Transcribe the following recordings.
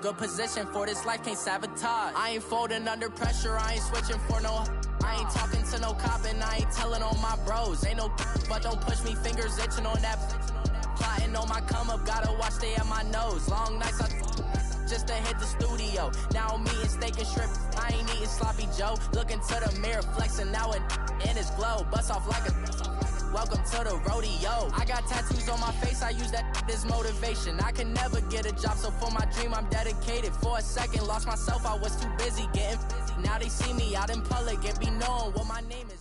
good position for this life, can't sabotage. I ain't folding under pressure, I ain't switching for no. I ain't talking to no cop and I ain't telling on my bros. Ain't no but don't push me, fingers itching on that. Plotting on my come up, gotta watch stay at my nose. Long nights just to hit the studio. Now I'm eating steak and shrimp, I ain't eating sloppy Joe. Looking to the mirror, flexing now it in its glow. Bust off like a welcome to the rodeo. I got tattoos on my face, I use that as motivation. I can never get a job, so for my dream I'm dedicated. For a second, lost myself, I was too busy getting busy. Now they see me out in public and be knowing what my name is.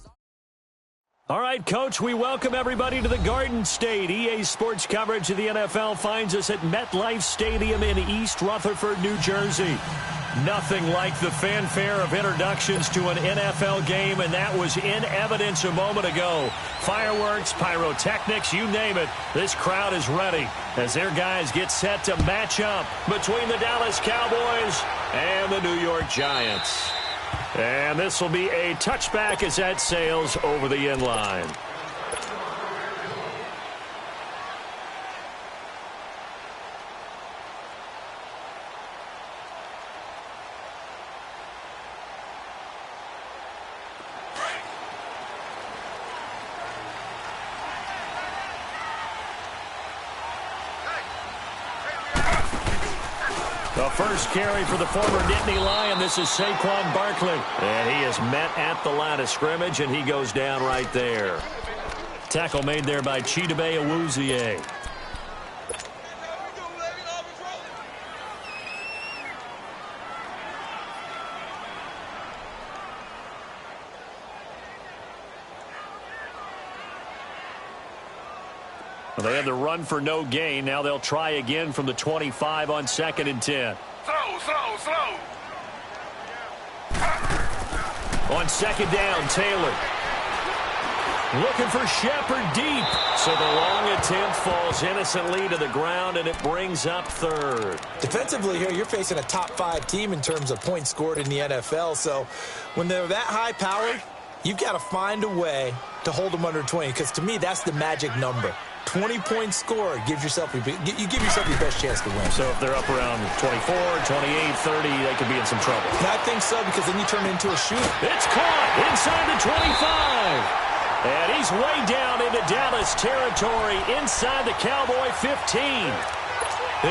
All right, Coach, we welcome everybody to the Garden State. EA Sports coverage of the NFL finds us at MetLife Stadium in East Rutherford, New Jersey. Nothing like the fanfare of introductions to an NFL game, and that was in evidence a moment ago. Fireworks, pyrotechnics, you name it. This crowd is ready as their guys get set to match up between the Dallas Cowboys and the New York Giants. And this will be a touchback as that sails over the end line. The first carry for the former Nittany Lion. This is Saquon Barkley. And he is met at the line of scrimmage, and he goes down right there. Tackle made there by Tybeck86's. They had the run for no gain. Now they'll try again from the 25 on 2nd and 10. Slow. On 2nd down, Taylor. Looking for Shepard deep. So the long attempt falls innocently to the ground, and it brings up 3rd. Defensively here, you're facing a top 5 team in terms of points scored in the NFL. So when they're that high powered, you've got to find a way to hold them under 20, because to me, that's the magic number. 20 points scored gives yourself you give yourself your best chance to win. So if they're up around 24, 28, 30, they could be in some trouble. And I think so, because then you turn it into a shooter. It's caught inside the 25. And he's way down into Dallas territory inside the Cowboy 15.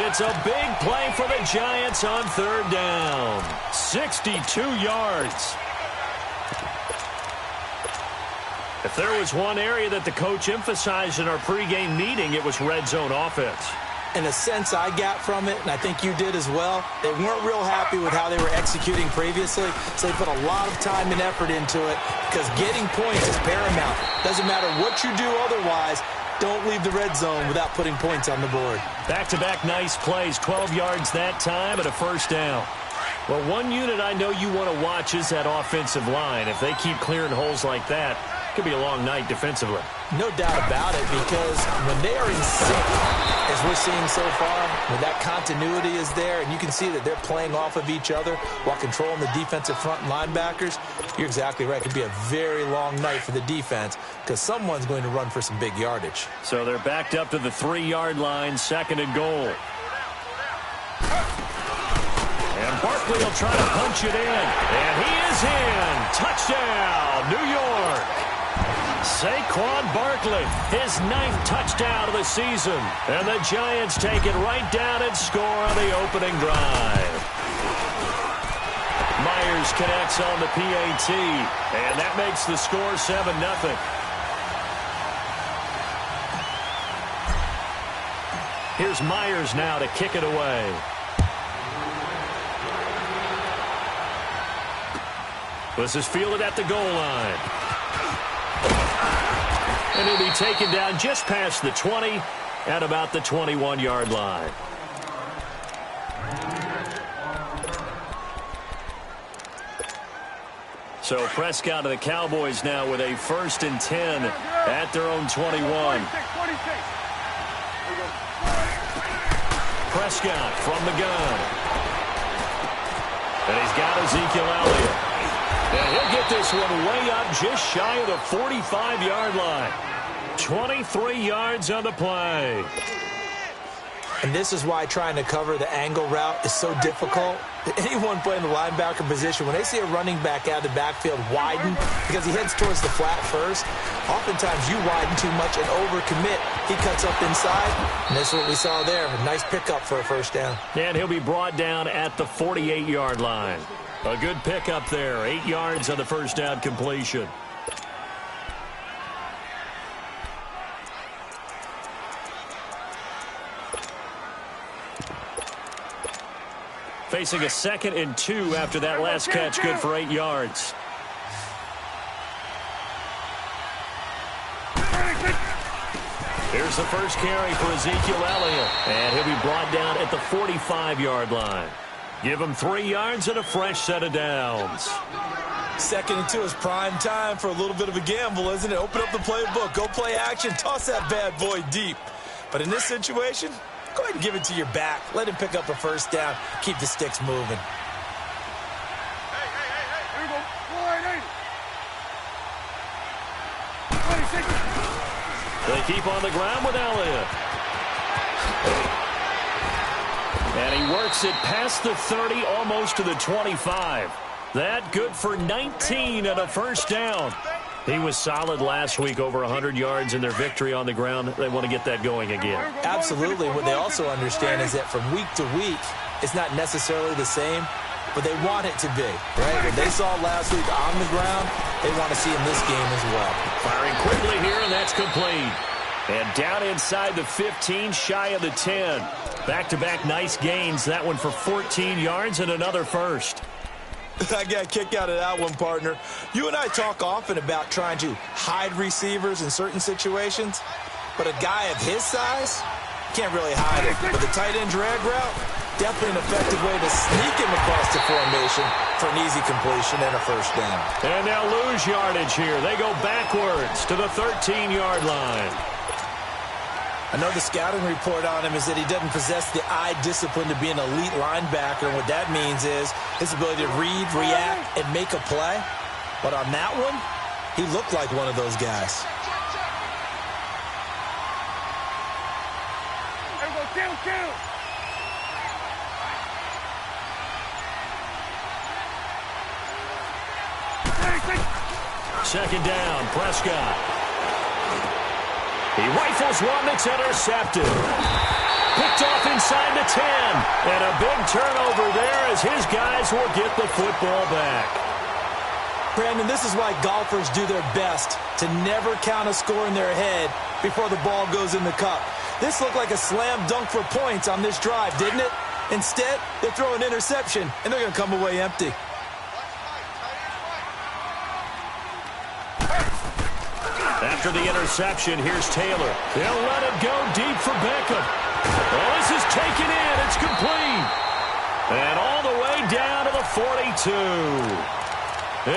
It's a big play for the Giants on 3rd down. 62 yards. If there was one area that the coach emphasized in our pregame meeting, it was red zone offense. In a sense I got from it, and I think you did as well, they weren't real happy with how they were executing previously, so they put a lot of time and effort into it, because getting points is paramount. Doesn't matter what you do otherwise, don't leave the red zone without putting points on the board. Back-to-back nice plays, 12 yards that time and a 1st down. Well, one unit I know you want to watch is that offensive line. If they keep clearing holes like that, could be a long night defensively. No doubt about it, because when they are in sync, as we're seeing so far, when that continuity is there, and you can see that they're playing off of each other while controlling the defensive front linebackers, you're exactly right. It could be a very long night for the defense, because someone's going to run for some big yardage. So they're backed up to the 3-yard line, 2nd and goal. And Barkley will try to punch it in. And he is in. Touchdown, New York. Saquon Barkley, his 9th touchdown of the season. And the Giants take it right down and score on the opening drive. Myers connects on the PAT. And that makes the score 7-0. Here's Myers now to kick it away. This is fielded at the goal line. And he'll be taken down just past the 20 at about the 21-yard line. So Prescott of the Cowboys now with a 1st and 10 at their own 21. Prescott from the gun. And he's got Ezekiel Elliott. And he'll get this one way up just shy of the 45-yard line. 23 yards on the play. And this is why trying to cover the angle route is so difficult. Anyone playing the linebacker position, when they see a running back out of the backfield widen because he heads towards the flat first, oftentimes you widen too much and overcommit. He cuts up inside, and that's what we saw there. A nice pickup for a first down. And he'll be brought down at the 48-yard line. A good pickup there, 8 yards on the first down completion. Facing a 2nd and 2 after that last catch, good for 8 yards. Here's the first carry for Ezekiel Elliott, and he'll be brought down at the 45-yard line. Give him 3 yards and a fresh set of downs. 2nd and 2 is prime time for a little bit of a gamble, isn't it? Open up the playbook, go play action, toss that bad boy deep. But in this situation, go ahead and give it to your back. Let him pick up a first down. Keep the sticks moving. Hey, here we go. 480. 26. They keep on the ground with Elliott. And he works it past the 30, almost to the 25. That good for 19 and a first down. He was solid last week, over 100 yards in their victory on the ground. They want to get that going again. Absolutely. What they also understand is that from week to week, it's not necessarily the same, but they want it to be, right? What they saw last week on the ground, they want to see in this game as well. Firing quickly here, and that's complete. And down inside the 15, shy of the 10. Back-to-back nice gains. That one for 14 yards and another first. I got a kick out of that one, partner. You and I talk often about trying to hide receivers in certain situations, but a guy of his size can't really hide it. But the tight end drag route, definitely an effective way to sneak him across the formation for an easy completion and a first down. And they'll lose yardage here. They go backwards to the 13-yard line. I know the scouting report on him is that he doesn't possess the eye discipline to be an elite linebacker. And what that means is his ability to read, react, and make a play. But on that one, he looked like one of those guys. There we go. Kill. 2nd down, Prescott. He rifles one that's intercepted. Picked off inside the 10. And a big turnover there as his guys will get the football back. Brandon, this is why golfers do their best to never count a score in their head before the ball goes in the cup. This looked like a slam dunk for points on this drive, didn't it? Instead, they throw an interception, and they're going to come away empty. After the interception, here's Taylor. They'll let it go deep for Beckham. Oh, this is taken in. It's complete. And all the way down to the 42.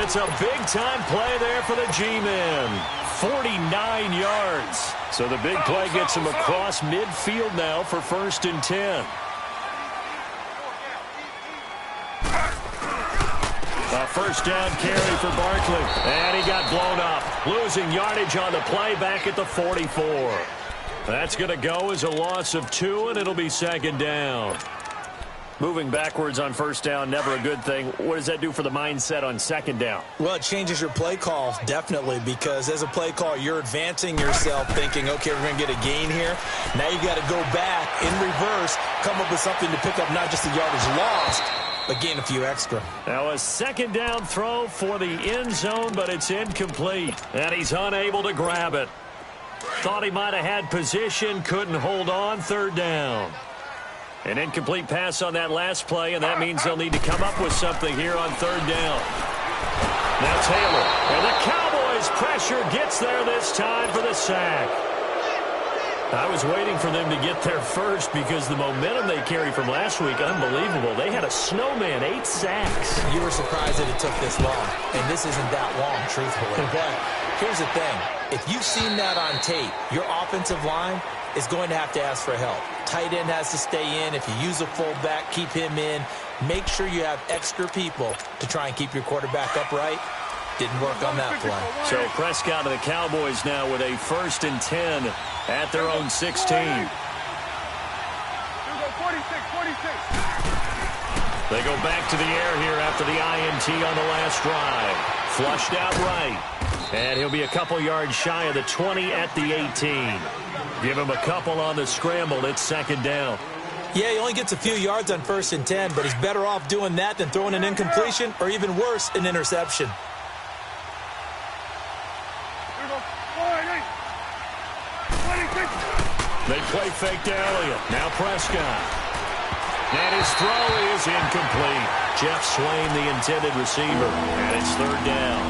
It's a big-time play there for the G-men. 49 yards. So the big play gets him across midfield now for 1st and 10. A first down carry for Barkley. And he got blown up. Losing yardage on the play back at the 44. That's going to go as a loss of 2, and it'll be 2nd down. Moving backwards on first down, never a good thing. What does that do for the mindset on 2nd down? Well, it changes your play call, definitely, because as a play call, you're advancing yourself thinking, okay, we're going to get a gain here. Now you got to go back in reverse, come up with something to pick up not just the yardage lost, but gain a few extra. Now a 2nd down throw for the end zone, but it's incomplete. And he's unable to grab it. Thought he might have had position, couldn't hold on. 3rd down. An incomplete pass on that last play, and that means they'll need to come up with something here on 3rd down. Now Taylor, and the Cowboys pressure gets there this time for the sack. I was waiting for them to get there first because the momentum they carried from last week, unbelievable. They had a snowman, 8 sacks. You were surprised that it took this long, and this isn't that long, truthfully. But here's the thing. If you've seen that on tape, your offensive line is going to have to ask for help. Tight end has to stay in. If you use a fullback, keep him in. Make sure you have extra people to try and keep your quarterback upright. Didn't work on that play. So Prescott and the Cowboys now with a 1st and 10 at their own 16. They go back to the air here after the INT on the last drive. Flushed out right. And he'll be a couple yards shy of the 20 at the 18. Give him a couple on the scramble. It's second down. Yeah, he only gets a few yards on 1st and 10, but he's better off doing that than throwing an incompletion or even worse, an interception. They play fake to Elliott. Now Prescott. And his throw is incomplete. Jeff Swain, the intended receiver. And it's third down.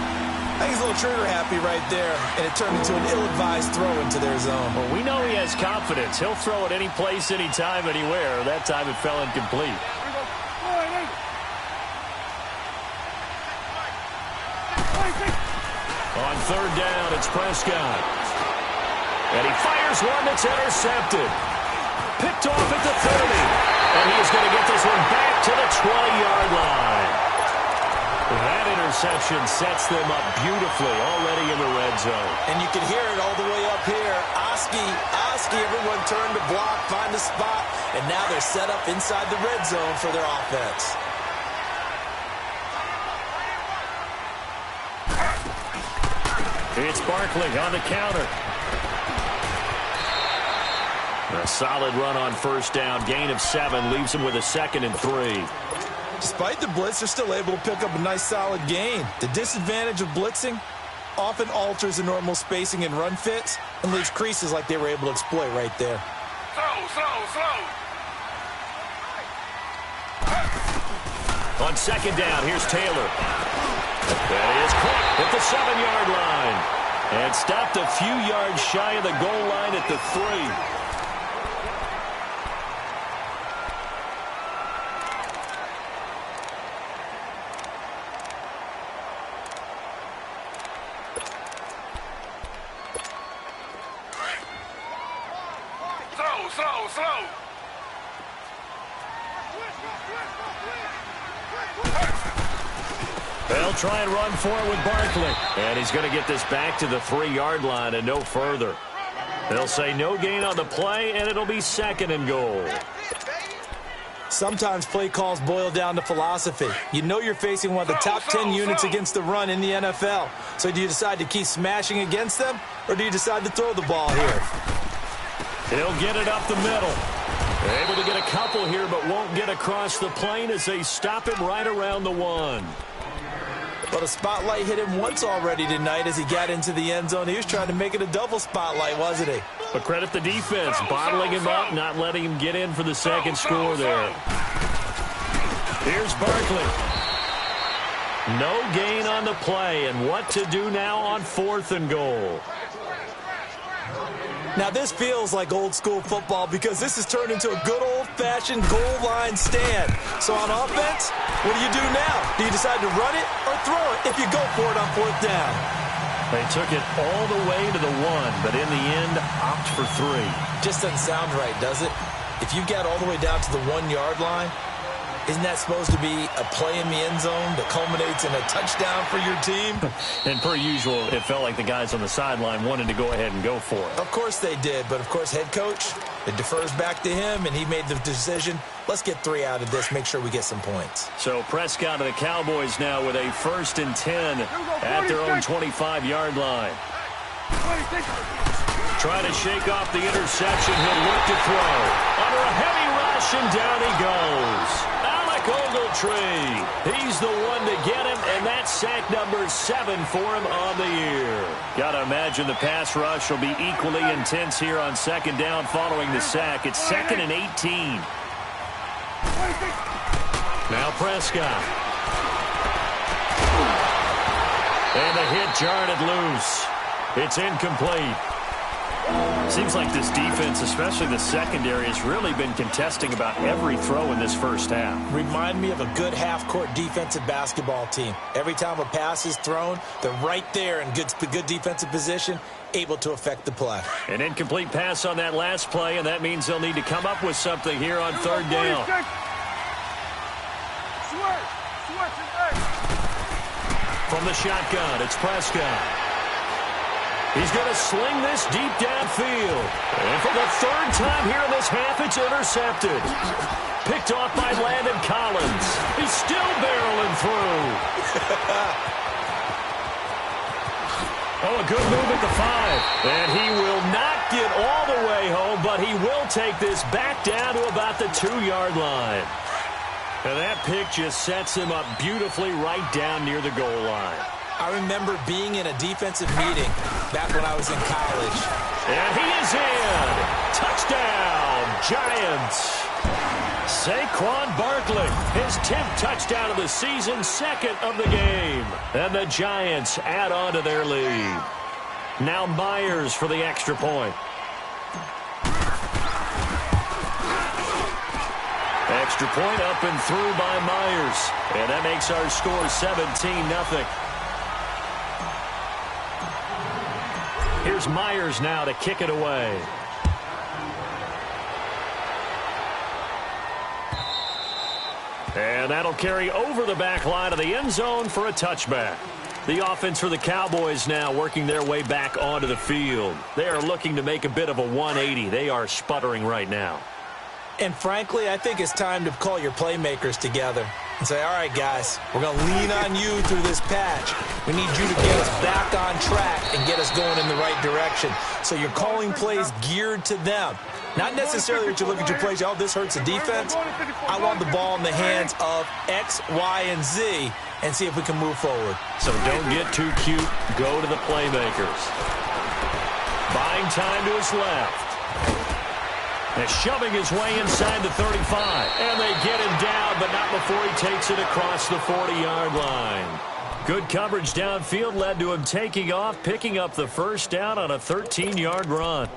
I think he's a little trigger happy right there, and it turned into an ill-advised throw into their zone. Well, we know he has confidence. He'll throw it any place, anytime, anywhere. That time it fell incomplete. On third down, it's Prescott. And he fires one that's intercepted. Picked off at the 30. And he's going to get this one back to the 20-yard line. That interception sets them up beautifully already in the red zone. And you can hear it all the way up here. Oski, everyone turned to block, find a spot, and now they're set up inside the red zone for their offense. It's Barkley on the counter. A solid run on first down. Gain of 7 leaves him with a 2nd and 3. Despite the blitz, they're still able to pick up a nice solid gain. The disadvantage of blitzing often alters the normal spacing and run fits and leaves creases like they were able to exploit right there. Slow. On second down, here's Taylor. That is caught at the 7-yard line. And stopped a few yards shy of the goal line at the 3. Slow. They'll try and run for it with Barkley. And he's going to get this back to the 3-yard line and no further. They'll say no gain on the play, and it'll be 2nd and goal. Sometimes play calls boil down to philosophy. You know you're facing one of the top 10 units against the run in the NFL. So do you decide to keep smashing against them, or do you decide to throw the ball here? He'll get it up the middle. Able to get a couple here, but won't get across the plane as they stop him right around the 1. But a spotlight hit him once already tonight as he got into the end zone. He was trying to make it a double spotlight, wasn't he? But credit the defense, bottling him up, not letting him get in for the second score there. Here's Barkley. No gain on the play, and what to do now on 4th and goal. Now, this feels like old-school football because this has turned into a good old-fashioned goal line stand. So on offense, what do you do now? Do you decide to run it or throw it if you go for it on 4th down? They took it all the way to the 1, but in the end, opt for 3. Just doesn't sound right, does it? If you get all the way down to the 1-yard line, isn't that supposed to be a play in the end zone that culminates in a touchdown for your team? And per usual, it felt like the guys on the sideline wanted to go ahead and go for it. Of course they did, but of course head coach, it defers back to him, and he made the decision, let's get 3 out of this, make sure we get some points. So Prescott and the Cowboys now with a 1st and 10 at their own 25-yard line. Trying to shake off the interception. He'll look to throw. Under a heavy rush, and down he goes. Ogletree. He's the one to get him, and that's sack number 7 for him on the year. Got to imagine the pass rush will be equally intense here on 2nd down following the sack. It's 2nd and 18. Now Prescott. And the hit jarred it loose. It's incomplete. Seems like this defense, especially the secondary, has really been contesting about every throw in this first half. Remind me of a good half-court defensive basketball team. Every time a pass is thrown, they're right there in good defensive position, able to affect the play. An incomplete pass on that last play, and that means they'll need to come up with something here on 3rd down. From the shotgun, it's Prescott. He's going to sling this deep downfield. And for the 3rd time here in this half, it's intercepted. Picked off by Landon Collins. a good move at the 5. And he will not get all the way home, but he will take this back down to about the 2-yard line. And that pick just sets him up beautifully right down near the goal line. I remember being in a defensive meeting back when I was in college. And he is in. Touchdown, Giants. Saquon Barkley, his 10th touchdown of the season, 2nd of the game. And the Giants add on to their lead. Now Myers for the extra point. Extra point up and through by Myers. And that makes our score 17-0. Here's Myers now to kick it away. And that'll carry over the back line of the end zone for a touchback. The offense for the Cowboys now working their way back onto the field. They are looking to make a bit of a 180. They are sputtering right now. And frankly, I think it's time to call your playmakers together and say, all right, guys, we're going to lean on you through this patch. We need you to get us back on track and get us going in the right direction. So you're calling plays geared to them. Not necessarily that you look at your plays, oh, this hurts the defense. I want the ball in the hands of X, Y, and Z and see if we can move forward. So don't get too cute. Go to the playmakers. Buying time to his left. And shoving his way inside the 35. And they get him down, but not before he takes it across the 40-yard line. Good coverage downfield led to him taking off, picking up the first down on a 13-yard run.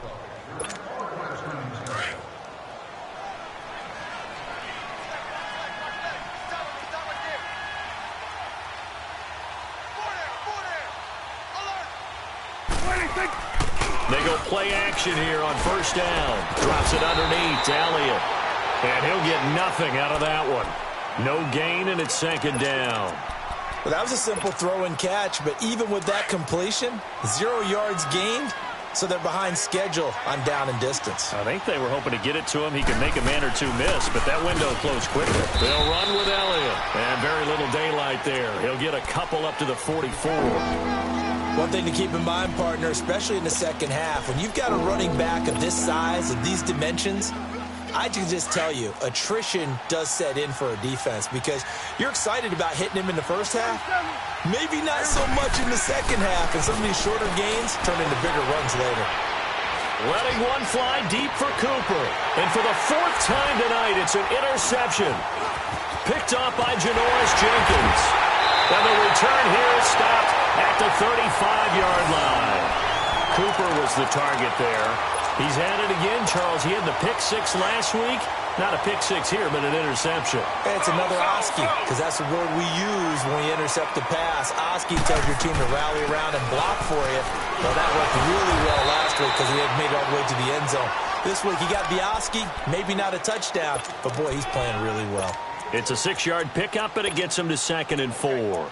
They go play action here on first down. Drops it underneath to Elliott. And he'll get nothing out of that one. No gain, and it's 2nd down. Well, that was a simple throw and catch, but even with that completion, 0 yards gained, so they're behind schedule on down and distance. I think they were hoping to get it to him. He could make a man or two miss, but that window closed quickly. They'll run with Elliott. And very little daylight there. He'll get a couple up to the 44. One thing to keep in mind, partner, especially in the second half, when you've got a running back of this size and these dimensions, I can just tell you, attrition does set in for a defense because you're excited about hitting him in the first half. Maybe not so much in the second half, and some of these shorter gains turn into bigger runs later. Letting one fly deep for Cooper. And for the 4th time tonight, it's an interception. Picked off by Janoris Jenkins. And the return here is stopped at the 35-yard line. Cooper was the target there. He's had it again, Charles. He had the pick-6 last week. Not a pick-6 here, but an interception. Hey, it's another Oski, because that's the word we use when we intercept the pass. Oski tells your team to rally around and block for you. Well, that worked really well last week because he had made it all the way to the end zone. This week, he got the Oski, maybe not a touchdown, but, boy, he's playing really well. It's a 6-yard pickup, and it gets him to 2nd and 4.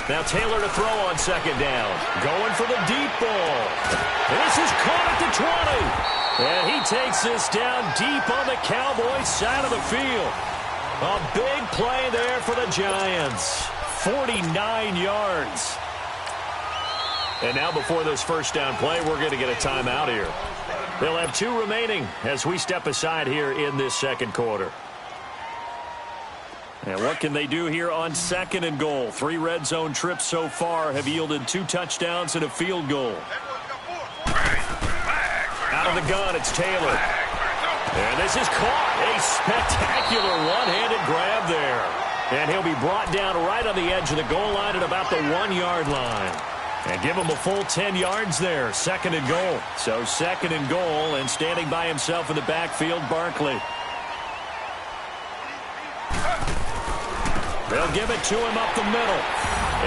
Now Taylor to throw on 2nd down. Going for the deep ball. This is caught at the 20. And he takes this down deep on the Cowboys side of the field. A big play there for the Giants. 49 yards. And now before this first down play, we're going to get a timeout here. They'll have 2 remaining as we step aside here in this second quarter. And what can they do here on 2nd and goal? 3 red zone trips so far have yielded 2 touchdowns and a field goal. Out of the gun, it's Taylor. And this is caught. A spectacular one-handed grab there. And he'll be brought down right on the edge of the goal line at about the 1-yard line. And give him a full 10 yards there. 2nd and goal. So 2nd and goal, and standing by himself in the backfield, Barkley. They'll give it to him up the middle.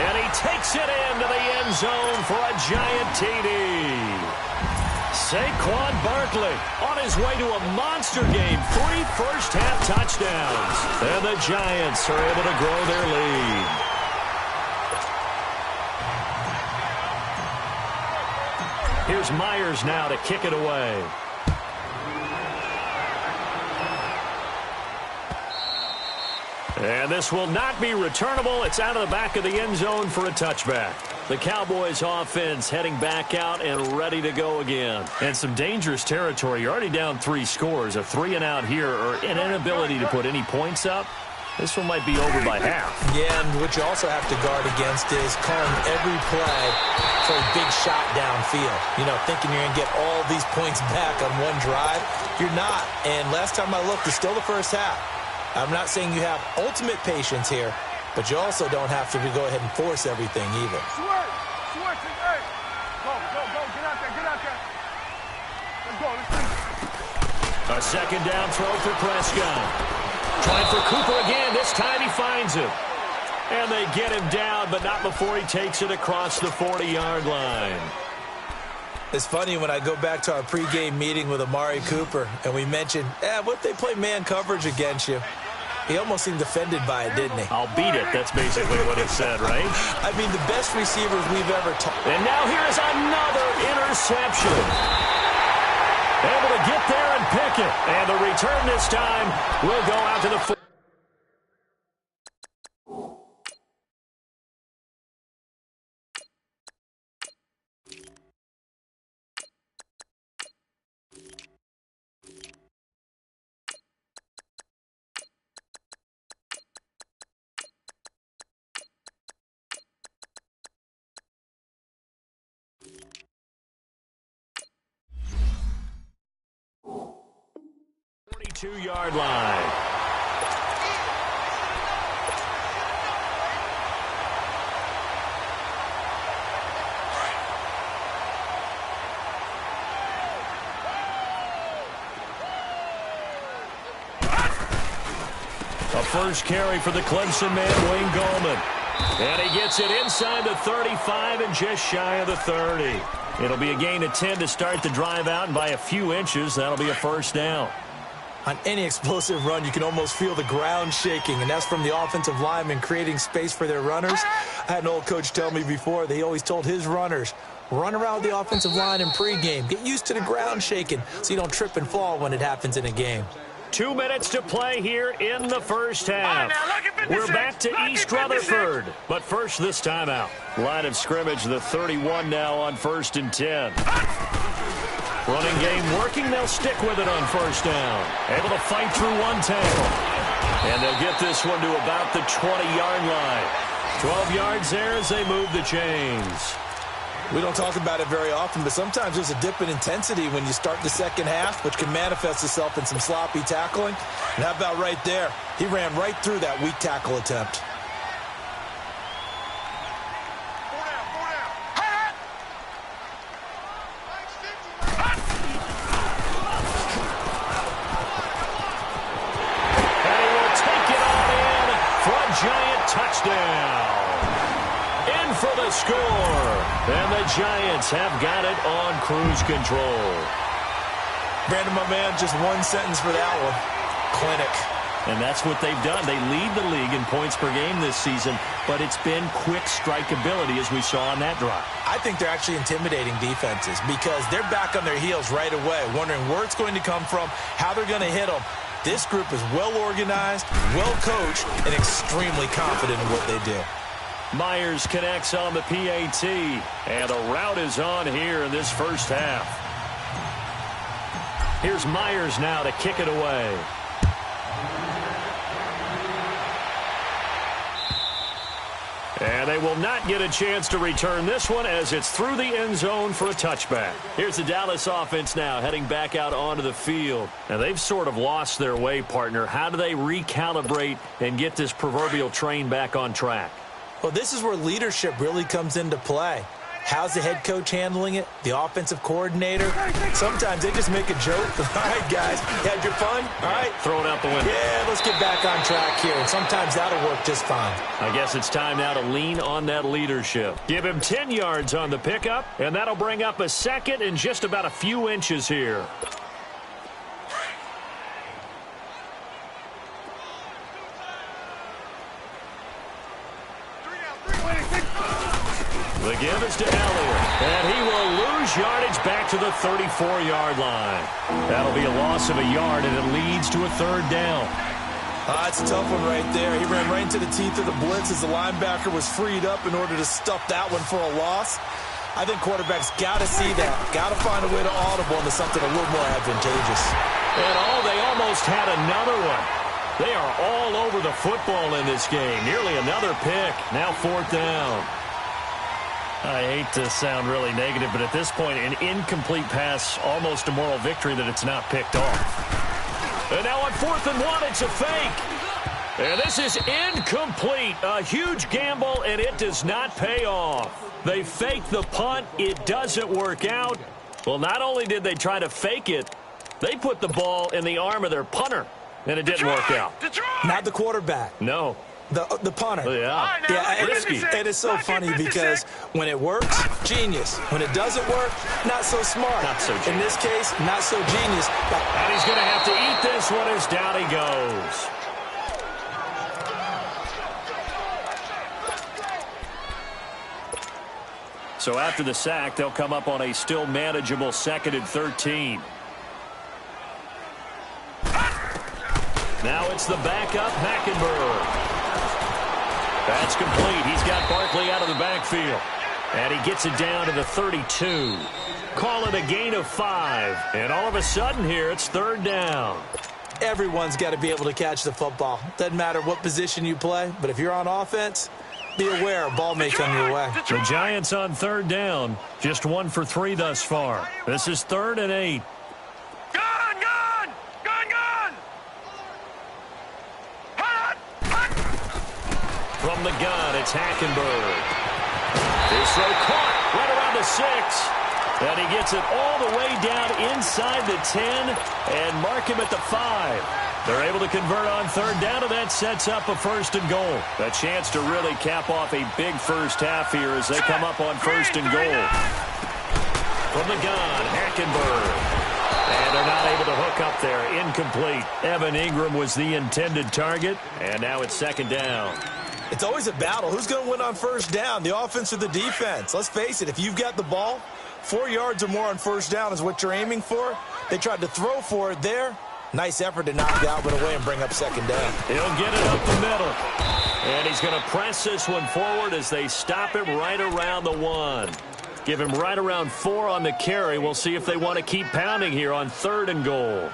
And he takes it into the end zone for a giant TD. Saquon Barkley on his way to a monster game. 3 first-half touchdowns. And the Giants are able to grow their lead. Here's Myers now to kick it away. And this will not be returnable. It's out of the back of the end zone for a touchback. The Cowboys offense heading back out and ready to go again. And some dangerous territory. You're already down 3 scores. A 3-and-out here or an inability to put any points up. This one might be over by half. Yeah, and what you also have to guard against is calling every play for a big shot downfield. You know, thinking you're going to get all these points back on one drive. You're not. And last time I looked, it's still the first half. I'm not saying you have ultimate patience here, but you also don't have to go ahead and force everything either. Switch, hey. Go, get out there. Let's go, let's see. A second down throw for Prescott. Trying for Cooper again. This time he finds him. And they get him down, but not before he takes it across the 40-yard line. It's funny when I go back to our pregame meeting with Amari Cooper, and we mentioned, what if they play man coverage against you? He almost seemed offended by it, didn't he? I'll beat it. That's basically what he said, right? I mean, the best receivers we've ever taught. And now here is another interception. Able to get there and pick it. And the return this time will go out to the 42-yard line. A first carry for the Clemson man, Wayne Gallman. And he gets it inside the 35 and just shy of the 30. It'll be a gain of 10 to start the drive out, and by a few inches, that'll be a first down. On any explosive run, you can almost feel the ground shaking, and that's from the offensive linemen creating space for their runners. I had an old coach tell me before, they always told his runners, run around the offensive line in pregame. Get used to the ground shaking so you don't trip and fall when it happens in a game. 2 minutes to play here in the first half. We're back to East Rutherford, but first this time out. Line of scrimmage, the 31 now on 1st and 10. Running game working, they'll stick with it on first down. Able to fight through one tackle. And they'll get this one to about the 20-yard line. 12 yards there as they move the chains. We don't talk about it very often, but sometimes there's a dip in intensity when you start the second half, which can manifest itself in some sloppy tackling. And how about right there? He ran right through that weak tackle attempt. And he will take it all in for a giant touchdown. In for the score. And the Giants have got it on cruise control. Brandon, my man, just one sentence for that one. Clinic. And that's what they've done. They lead the league in points per game this season, but it's been quick strike ability as we saw on that drive. I think they're actually intimidating defenses because they're back on their heels right away, wondering where it's going to come from, how they're going to hit them. This group is well organized, well coached, and extremely confident in what they do. Myers connects on the PAT, and the route is on here in this first half. Here's Myers now to kick it away. And they will not get a chance to return this one as it's through the end zone for a touchback. Here's the Dallas offense now heading back out onto the field. Now they've sort of lost their way, partner. How do they recalibrate and get this proverbial train back on track? Well, this is where leadership really comes into play. How's the head coach handling it? The offensive coordinator? Sometimes they just make a joke. All right, guys, you had your fun? All right. Throw it out the window. Yeah, let's get back on track here. And sometimes that'll work just fine. I guess it's time now to lean on that leadership. Give him 10 yards on the pickup, and that'll bring up a second and just about a few inches here. The give is to Elliott, and he will lose yardage back to the 34-yard line. That'll be a loss of a yard, and it leads to a third down. It's a tough one right there. He ran right into the teeth of the blitz as the linebacker was freed up in order to stuff that one for a loss. I think quarterbacks got to see that. Got to find a way to audible into something a little more advantageous. And they almost had another one. They are all over the football in this game. Nearly another pick. Now fourth down. I hate to sound really negative, but at this point, an incomplete pass, almost a moral victory that it's not picked off. And now on 4th and 1, it's a fake. And this is incomplete. A huge gamble, and it does not pay off. They fake the punt. It doesn't work out. Well, not only did they try to fake it, they put the ball in the arm of their punter, and it didn't work out. Not the quarterback. No. The punter. Yeah. Risky. And it's so funny because when it works, genius. When it doesn't work, not so smart. Not so genius. In this case, not so genius. And he's going to have to eat this one as down he goes. So after the sack, they'll come up on a still manageable 2nd and 13. Now it's the backup, Hackenberg. That's complete. He's got Barkley out of the backfield. And he gets it down to the 32. Call it a gain of 5. And all of a sudden here, it's third down. Everyone's got to be able to catch the football. Doesn't matter what position you play, but if you're on offense, be aware a ball may come your way. The Giants on third down. Just 1 for 3 thus far. This is 3rd and 8. From the gun, it's Hackenberg. His throw caught right around the 6. And he gets it all the way down inside the 10 and mark him at the 5. They're able to convert on third down, and that sets up a 1st and goal. A chance to really cap off a big first half here as they come up on 1st and goal. From the gun, Hackenberg. And they're not able to hook up there. Incomplete. Evan Ingram was the intended target, and now it's 2nd down. It's always a battle. Who's going to win on 1st down, the offense or the defense? Let's face it, if you've got the ball, 4 yards or more on 1st down is what you're aiming for. They tried to throw for it there. Nice effort to knock Galvin away and bring up 2nd down. He'll get it up the middle. And he's going to press this one forward as they stop him right around the 1. Give him right around 4 on the carry. We'll see if they want to keep pounding here on 3rd and goal.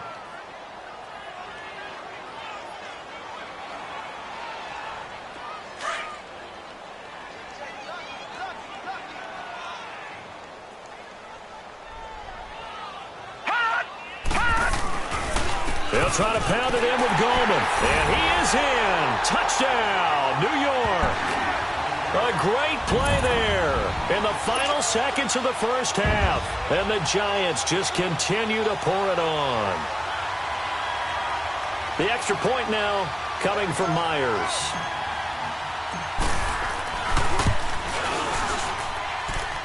They'll try to pound it in with Goldman. And he is in. Touchdown, New York. A great play there in the final seconds of the first half. And the Giants just continue to pour it on. The extra point now coming from Myers.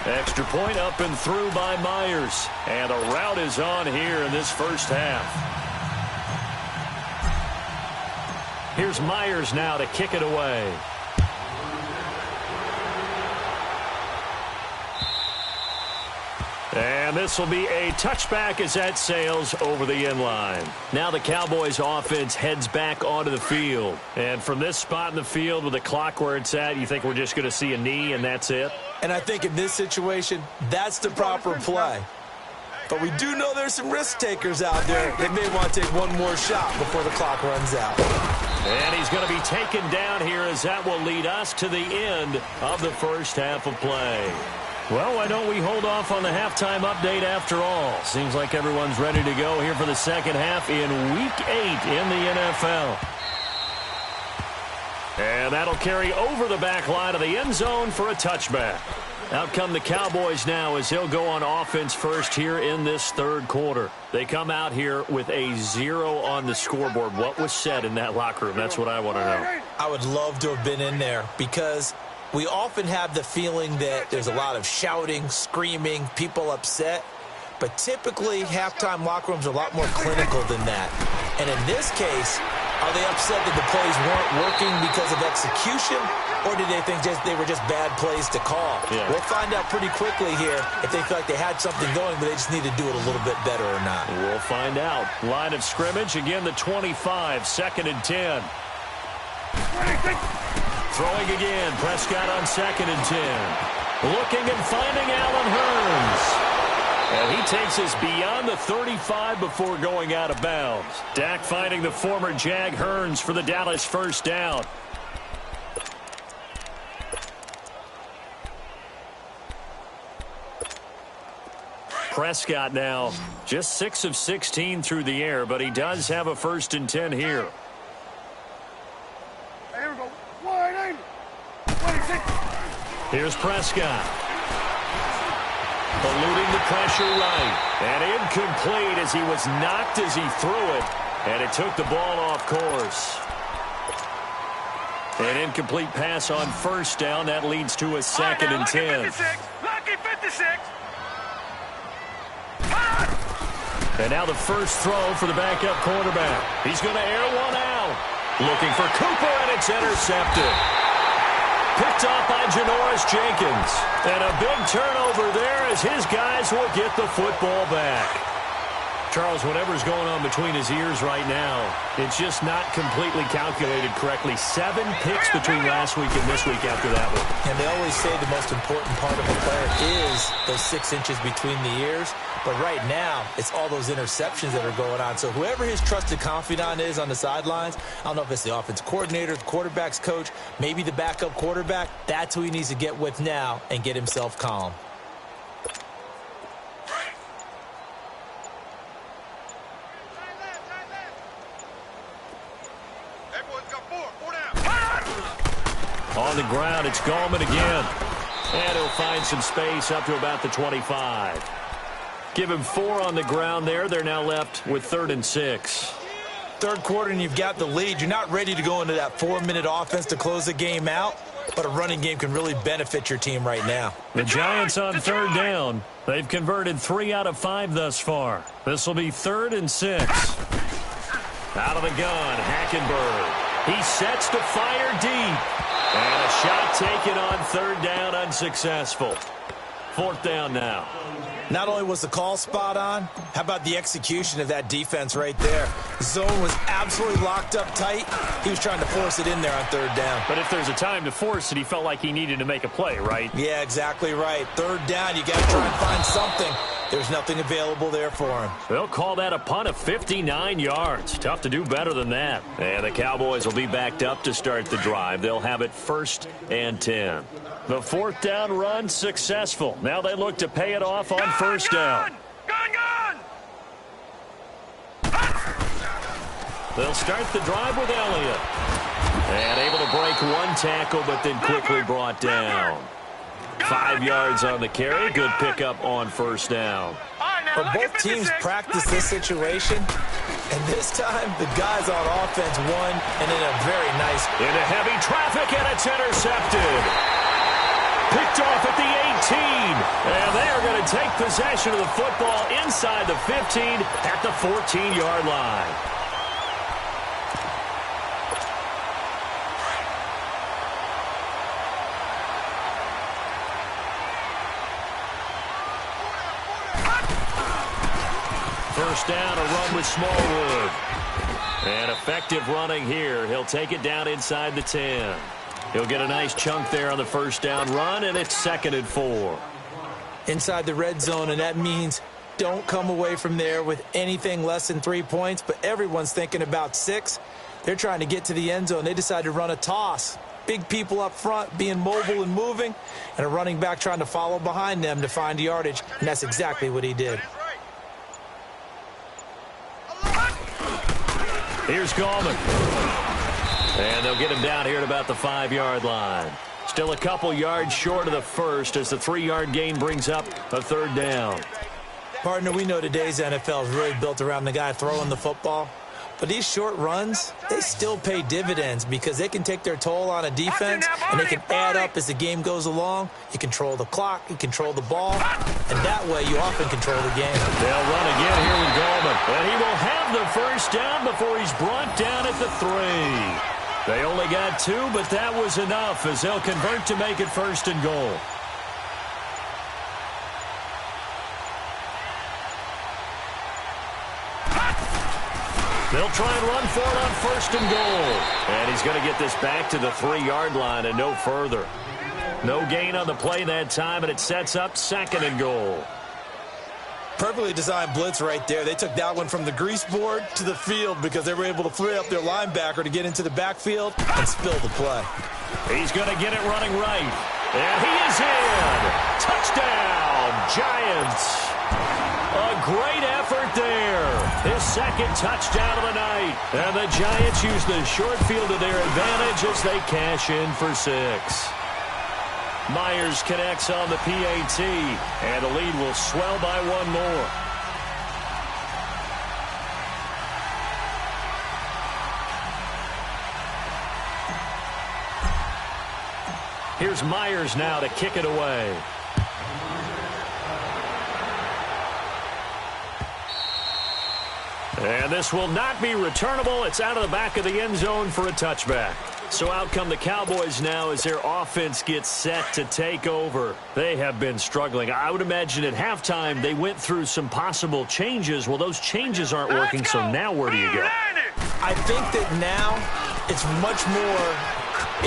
Extra point up and through by Myers. And a rout is on here in this first half. Here's Myers now to kick it away. And this will be a touchback as that sails over the end line. Now the Cowboys offense heads back onto the field. And from this spot in the field with the clock where it's at, you think we're just going to see a knee and that's it? And I think in this situation, that's the proper play. But we do know there's some risk takers out there. They may want to take one more shot before the clock runs out. And he's going to be taken down here as that will lead us to the end of the first half of play. Well, why don't we hold off on the halftime update after all? Seems like everyone's ready to go here for the second half in Week 8 in the NFL. And that'll carry over the back line of the end zone for a touchback. Out come the Cowboys now as they'll go on offense first here in this third quarter. They come out here with a 0 on the scoreboard. What was said in that locker room? That's what I want to know. I would love to have been in there because we often have the feeling that there's a lot of shouting, screaming, people upset. But typically, halftime locker rooms are a lot more clinical than that. And in this case, Are they upset that the plays weren't working because of execution, or did they think they were just bad plays to call? Yeah. We'll find out pretty quickly here if they feel like they had something going, but they just need to do it a little bit better or not. We'll find out. Line of scrimmage, again the 25, 2nd and 10. Throwing again, Prescott on 2nd and 10. Looking and finding Allen Hurns. And he takes us beyond the 35 before going out of bounds. Dak finding the former Jag Hurns for the Dallas first down. Prescott now just 6 of 16 through the air, but he does have a 1st and 10 here. Hey, here we go. 180. 26. Here's Prescott. Eluding the pressure right. And incomplete as he was knocked as he threw it. And it took the ball off course. An incomplete pass on 1st down. That leads to a 2nd and 10. Lucky 56. And now the first throw for the backup quarterback. He's going to air one out. Looking for Cooper, and it's intercepted. Picked off by Janoris Jenkins. And a big turnover there as his guys will get the football back. Charles, whatever's going on between his ears right now, it's just not completely calculated correctly. 7 picks between last week and this week after that one. And they always say the most important part of a player is those 6 inches between the ears. But right now, it's all those interceptions that are going on. So whoever his trusted confidant is on the sidelines, I don't know if it's the offense coordinator, the quarterback's coach, maybe the backup quarterback, that's who he needs to get with now and get himself calm. On the ground, it's Gallman again. And he'll find some space up to about the 25. Give him 4 on the ground there. They're now left with 3rd and 6. Third quarter and you've got the lead. You're not ready to go into that 4-minute offense to close the game out, but a running game can really benefit your team right now. The Giants on 3rd down. They've converted 3 out of 5 thus far. This will be 3rd and 6. Out of the gun, Hackenberg. He sets to fire deep. And a shot taken on 3rd down, unsuccessful. 4th down now. Not only was the call spot on, how about the execution of that defense right there? The zone was absolutely locked up tight. He was trying to force it in there on 3rd down. But if there's a time to force it, he felt like he needed to make a play, right? Yeah, exactly right. 3rd down, you got to try and find something. There's nothing available there for him. They'll call that a punt of 59 yards. Tough to do better than that. And the Cowboys will be backed up to start the drive. They'll have it 1st and 10. The 4th down run successful. Now they look to pay it off on 1st down. Gun! They'll start the drive with Elliott. And able to break 1 tackle, but then quickly brought down. 5 yards on the carry. Good pickup on 1st down. But both teams practice this situation, and this time the guys on offense won, and in a very nice. Into heavy traffic, and it's intercepted. Picked off at the 18. And they are going to take possession of the football inside the 15 at the 14-yard line. First down, a run with Smallwood. And effective running here. He'll take it down inside the 10. He'll get a nice chunk there on the 1st down run, and it's 2nd and 4. Inside the red zone, and that means don't come away from there with anything less than 3 points, but everyone's thinking about 6. They're trying to get to the end zone. They decide to run a toss. Big people up front being mobile and moving, and a running back trying to follow behind them to find yardage, and that's exactly what he did. Here's Gallman. And they'll get him down here at about the 5-yard line. Still a couple yards short of the 1st as the 3-yard gain brings up a 3rd down. Partner, we know today's NFL is really built around the guy throwing the football. But these short runs, they still pay dividends because they can take their toll on a defense, and they can add up as the game goes along. You control the clock, you control the ball, and that way you often control the game. They'll run again here with Gallman, and he will have the first down before he's brought down at the 3. They only got 2, but that was enough as they'll convert to make it 1st and goal. They'll try and run for it on 1st and goal. And he's going to get this back to the 3-yard line and no further. No gain on the play that time, and it sets up 2nd and goal. Perfectly designed blitz right there. They took that one from the grease board to the field because they were able to free up their linebacker to get into the backfield and spill the play. He's going to get it running right. And he is in. Touchdown, Giants. A great effort there. His 2nd touchdown of the night. And the Giants use the short field to their advantage as they cash in for 6. Myers connects on the PAT, and the lead will swell by 1 more. Here's Myers now to kick it away. And this will not be returnable. It's out of the back of the end zone for a touchback. So out come the Cowboys now as their offense gets set to take over. They have been struggling. I would imagine at halftime they went through some possible changes. Well, those changes aren't working, so now where do you go? I think that now it's much more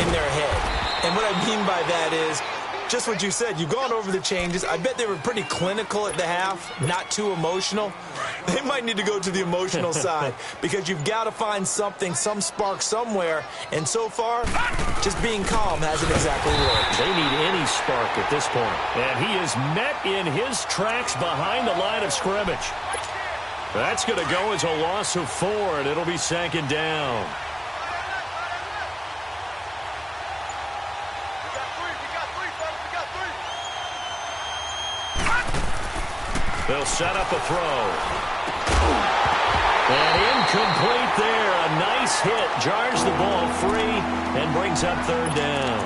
in their head. And what I mean by that is just what you said. You've gone over the changes. I bet they were pretty clinical at the half, not too emotional. They might need to go to the emotional side because you've got to find something, some spark somewhere. And so far, just being calm hasn't exactly worked. They need any spark at this point. And he is met in his tracks behind the line of scrimmage. That's going to go as a loss of 4, and it'll be 2nd down. They'll set up a throw. And incomplete there. A nice hit. Jars the ball free and brings up 3rd down.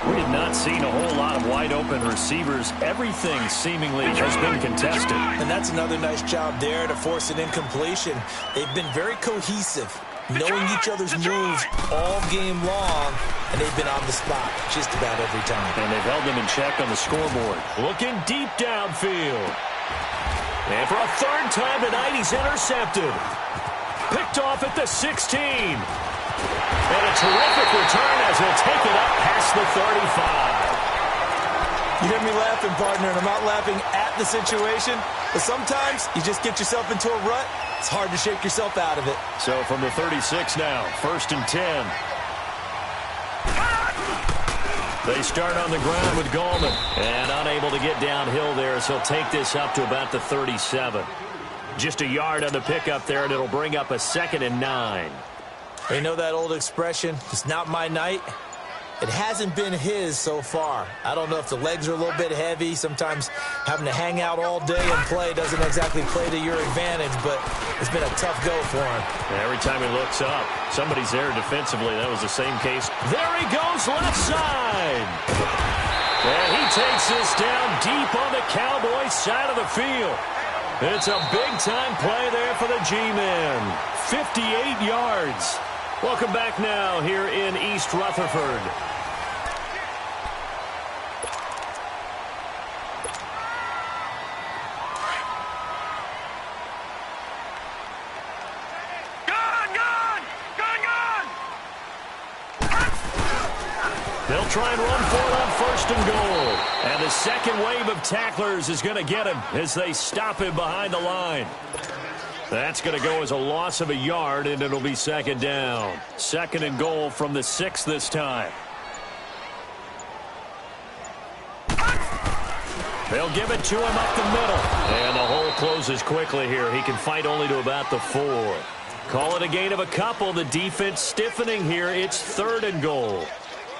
We have not seen a whole lot of wide-open receivers. Everything seemingly has been contested. And that's another nice job there to force an incompletion. They've been very cohesive, knowing each other's moves all game long, and they've been on the spot just about every time. And they've held them in check on the scoreboard. Looking deep downfield. And for a 3rd time tonight, he's intercepted. Picked off at the 16. And a terrific return as he'll take it up past the 35. You hear me laughing, partner, and I'm not laughing at the situation, but sometimes you just get yourself into a rut. It's hard to shake yourself out of it. So from the 36 now, 1st and 10. They start on the ground with Gallman. And unable to get downhill there, so he'll take this up to about the 37. Just a yard on the pickup there, and it'll bring up a 2nd and 9. You know that old expression, it's not my night? It hasn't been his so far. I don't know if the legs are a little bit heavy. Sometimes having to hang out all day and play doesn't exactly play to your advantage, but it's been a tough go for him. Every time he looks up, somebody's there defensively. That was the same case. There he goes, left side. And he takes this down deep on the Cowboys side of the field. It's a big-time play there for the G-men. 58 yards. Welcome back now here in East Rutherford. They'll try and run for it on 1st and goal. And the second wave of tacklers is going to get him as they stop him behind the line. That's going to go as a loss of a yard, and it'll be 2nd down. 2nd and goal from the 6 this time. They'll give it to him up the middle. And the hole closes quickly here. He can fight only to about the 4. Call it a gain of a couple. The defense stiffening here. It's 3rd and goal.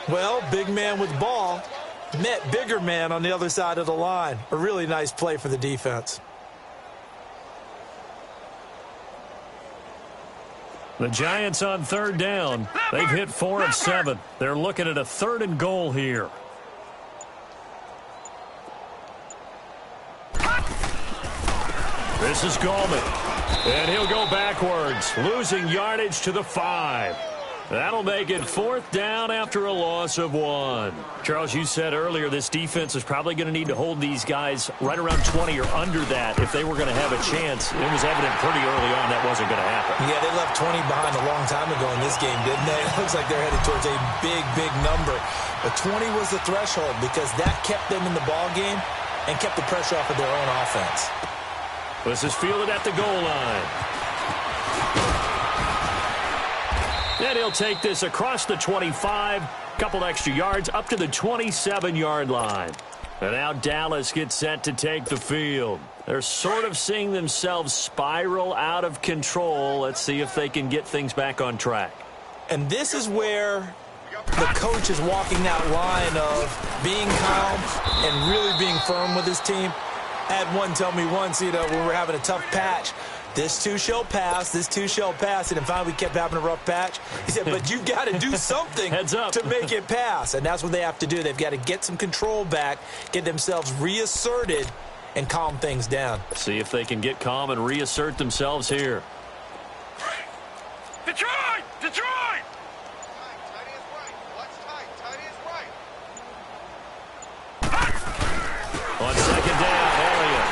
Well, big man with ball met bigger man on the other side of the line. A really nice play for the defense. The Giants on third down. They've hit 4 of 7. They're looking at a 3rd and goal here. This is Gallman. And he'll go backwards, losing yardage to the 5. That'll make it 4th down after a loss of 1. Charles, you said earlier this defense is probably going to need to hold these guys right around 20 or under that if they were going to have a chance. It was evident pretty early on that wasn't going to happen. Yeah, they left 20 behind a long time ago in this game, didn't they? It looks like they're headed towards a big, big number. But 20 was the threshold because that kept them in the ball game and kept the pressure off of their own offense. This is fielded at the goal line. And he'll take this across the 25, couple extra yards up to the 27-yard line. And now Dallas gets set to take the field. They're sort of seeing themselves spiral out of control. Let's see if they can get things back on track. And this is where the coach is walking that line of being calm and really being firm with his team. I had one tell me once, when we were having a tough patch, this too shall pass, this too shall pass. And finally we kept having a rough patch. He said, but you've got to do something Heads up. to make it pass. And that's what they have to do. They've got to get some control back, get themselves reasserted, and calm things down. See if they can get calm and reassert themselves here. Detroit! Detroit! On second down, Elliott.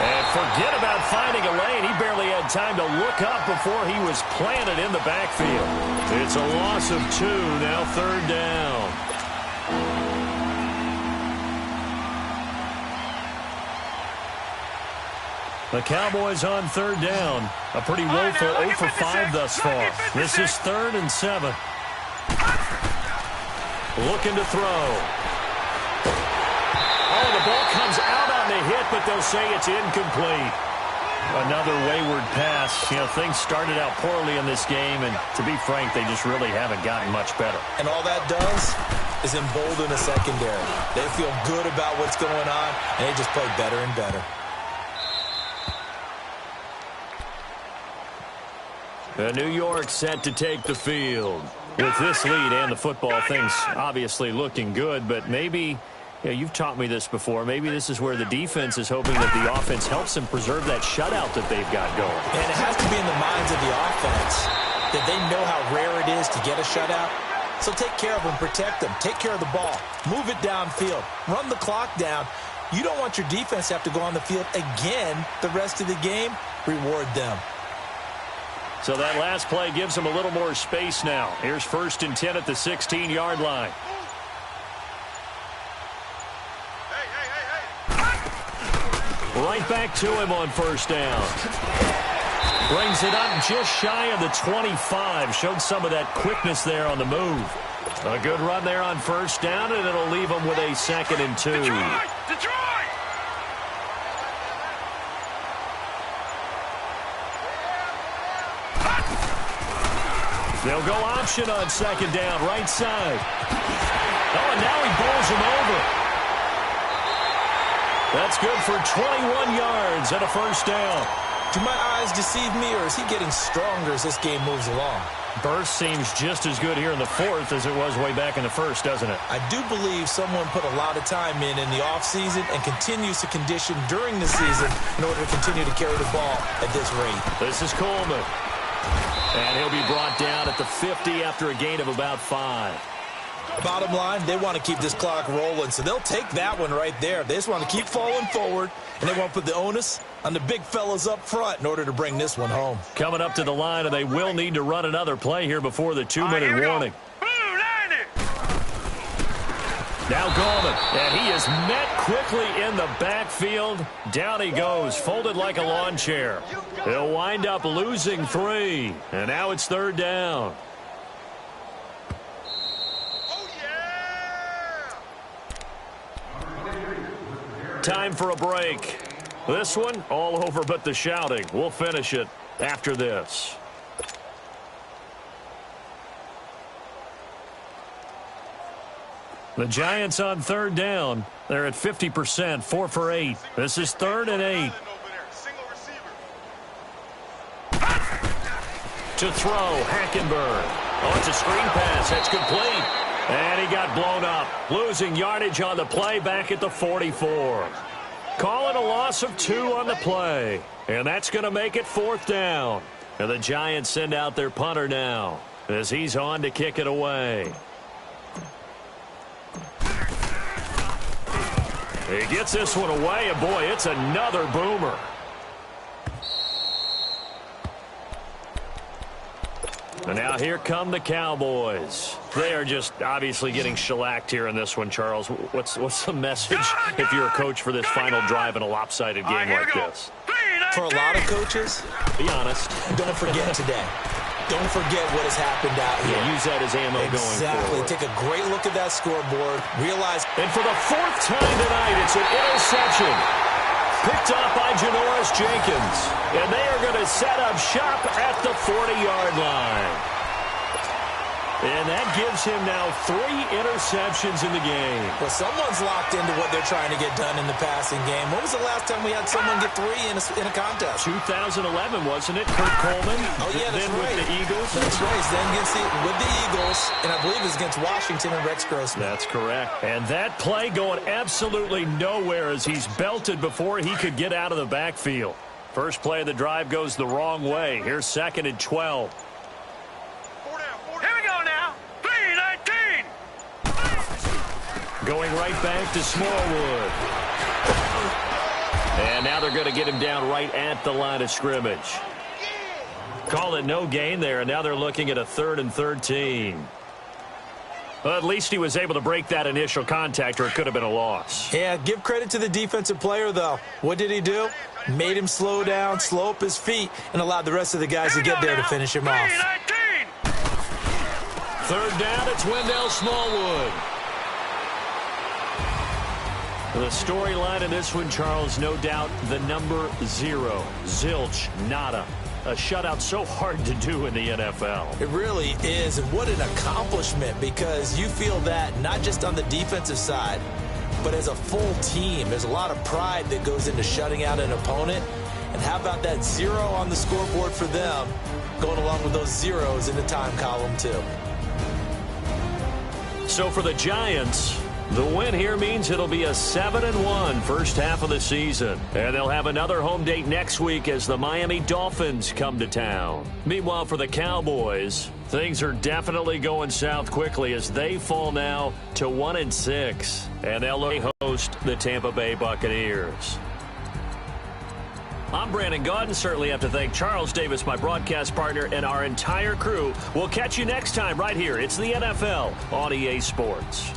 And forget about finding a lane. He barely had time to look up before he was planted in the backfield. It's a loss of 2, now 3rd down. The Cowboys on 3rd down. A pretty woeful 0 for 5 thus far. This is 3rd and 7. Looking to throw. Oh, the ball comes out on the hit, but they'll say it's incomplete. Another wayward pass. Things started out poorly in this game, and to be frank, they just really haven't gotten much better. And all that does is embolden the secondary. They feel good about what's going on, and they just play better and better. New York set to take the field. With this lead and the football, things obviously looking good, but maybe... you've taught me this before. Maybe this is where the defense is hoping that the offense helps them preserve that shutout that they've got going. And it has to be in the minds of the offense that they know how rare it is to get a shutout. So take care of them, protect them, take care of the ball, move it downfield, run the clock down. You don't want your defense to have to go on the field again the rest of the game. Reward them. So that last play gives them a little more space now. Here's 1st and 10 at the 16-yard line. Right back to him on 1st down. Brings it up just shy of the 25. Showed some of that quickness there on the move. A good run there on 1st down, and it'll leave them with a 2nd and 2. Detroit! They'll go option on 2nd down, right side. Oh, and now he bowls him over. That's good for 21 yards and a 1st down. Do my eyes deceive me, or is he getting stronger as this game moves along? Burst seems just as good here in the 4th as it was way back in the 1st, doesn't it? I do believe someone put a lot of time in the offseason and continues to condition during the season in order to continue to carry the ball at this rate. This is Coleman. And he'll be brought down at the 50 after a gain of about 5. Bottom line, they want to keep this clock rolling, so they'll take that one right there. They just want to keep falling forward, and they want to put the onus on the big fellas up front in order to bring this one home. Coming up to the line, and they will need to run another play here before the 2-minute warning. Now Gallman, and he is met quickly in the backfield. Down he goes, folded like a lawn chair. He'll wind up losing 3, and now it's 3rd down. Time for a break. This one, all over but the shouting. We'll finish it after this. The Giants on 3rd down. They're at 50%, 4 for 8. This is 3rd and 8. To throw, Hackenberg. Oh, it's a screen pass. That's complete. And he got blown up. Losing yardage on the play back at the 44. Call it a loss of 2 on the play. And that's going to make it 4th down. And the Giants send out their punter now as he's on to kick it away. He gets this one away, and boy, it's another boomer. And now here come the Cowboys. They are just obviously getting shellacked here in this one, Charles. What's the message if you're a coach for this final drive in a lopsided game like this? For a lot of coaches, be honest, don't forget today. Don't forget what has happened out here. Yeah, use that as ammo going forward. Exactly. Take a great look at that scoreboard. Realize. And for the 4th time tonight, it's an interception. Picked off by Janoris Jenkins. And they are going to set up shop at the 40-yard line. And that gives him now 3 interceptions in the game. Well, someone's locked into what they're trying to get done in the passing game. When was the last time we had someone get 3 in a contest? 2011, wasn't it? Kurt Coleman. Oh, yeah, that's then right. With the Eagles. That's right. Then with the Eagles, and I believe it was against Washington and Rex Grossman. That's correct. And that play going absolutely nowhere as he's belted before he could get out of the backfield. First play of the drive goes the wrong way. Here's 2nd and 12. Going right back to Smallwood. And now they're going to get him down right at the line of scrimmage. Call it no gain there, and now they're looking at a 3rd and 13. Well, at least he was able to break that initial contact, or it could have been a loss. Yeah, give credit to the defensive player, though. What did he do? Made him slow down, slow up his feet, and allowed the rest of the guys to get there to finish him off. 3rd down, it's Wendell Smallwood. The storyline in this one, Charles, no doubt the number 0. Zilch, nada. A shutout so hard to do in the NFL. It really is, and what an accomplishment, because you feel that not just on the defensive side, but as a full team. There's a lot of pride that goes into shutting out an opponent. And how about that 0 on the scoreboard for them, going along with those zeros in the time column, too. So for the Giants, the win here means it'll be a 7-1 first half of the season. And they'll have another home date next week as the Miami Dolphins come to town. Meanwhile, for the Cowboys, things are definitely going south quickly as they fall now to 1-6. And they'll host the Tampa Bay Buccaneers. I'm Brandon Gaudin. Certainly have to thank Charles Davis, my broadcast partner, and our entire crew. We'll catch you next time right here. It's the NFL on EA Sports.